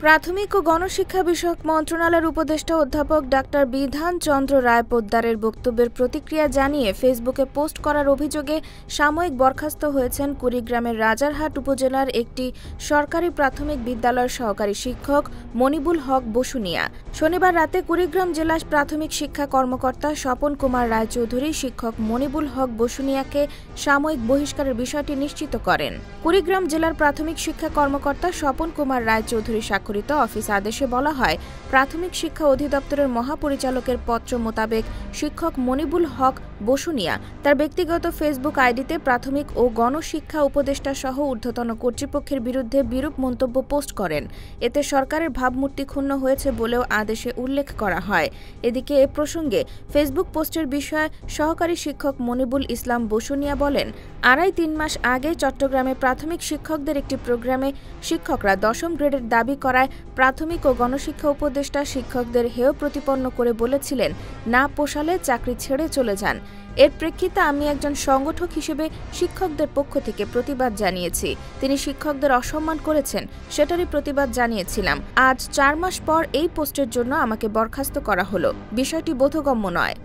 প্রাথমিক ও গণশিক্ষা বিষয়ক মন্ত্রণালয়ের উপদেষ্টা অধ্যাপক ডাক্তার বিধান চন্দ্র রায় পোদ্দারের বক্তব্যের প্রতিক্রিয়া জানিয়ে ফেসবুকে পোস্ট করার অভিযোগে সাময়িক বরখাস্ত হয়েছেন কুড়িগ্রামের রাজারহাট উপজেলার একটি সরকারি প্রাথমিক বিদ্যালয়ের সহকারী শিক্ষক মনিবুল হক বসুনিয়া। শনিবার রাতে কুড়িগ্রাম জেলা প্রাথমিক শিক্ষা কর্মকর্তা স্বপন কুমার রায়চৌধুরী শিক্ষক মনিবুল হক বসুনিয়াকে সাময়িক বহিষ্কারের বিষয়টি নিশ্চিত করেন। কুড়িগ্রাম জেলার প্রাথমিক শিক্ষা কর্মকর্তা স্বপন কুমার রায়চৌধুরী স্বাক্ষরিত অফিস আদেশে বলা হয়, প্রাথমিক শিক্ষা অধিদপ্তরের মহাপরিচালকের পত্র মোতাবেক শিক্ষক মনিবুল হক বসুনিয়া তার ব্যক্তিগত ফেসবুক আইডিতে প্রাথমিক ও গণশিক্ষা উপদেষ্টা সহ ঊর্ধ্বতন কর্তৃপক্ষের বিরুদ্ধে বিরূপ মন্তব্য পোস্ট করেন। এতে সরকারের ভাবমূর্তি ক্ষুণ্ণ হয়েছে বলেও আদেশে উল্লেখ করা হয়। এদিকে এ প্রসঙ্গে ফেসবুক পোস্টের বিষয়ে সহকারী শিক্ষক মনিবুল ইসলাম বসুনিয়া বলেন, 2.5-3 মাস আগে চট্টগ্রামে প্রাথমিক শিক্ষকদের একটি প্রোগ্রামে শিক্ষকরা 10ম গ্রেডের দাবি করায় প্রাথমিক ও গণশিক্ষা উপদেষ্টা শিক্ষকদের হেয় প্রতিপন্ন করে বলেছিলেন, না পোষালে চাকরি ছেড়ে চলে যান। এর প্রেক্ষিতে আমি একজন সংগঠক হিসেবে শিক্ষকদের পক্ষ থেকে প্রতিবাদ জানিয়েছি। তিনি শিক্ষকদের অসম্মান করেছেন, সেটারই প্রতিবাদ জানিয়েছিলাম। আজ 4 মাস পর এই পোস্টের জন্য আমাকে বরখাস্ত করা হলো। বিষয়টি বোধগম্য নয়।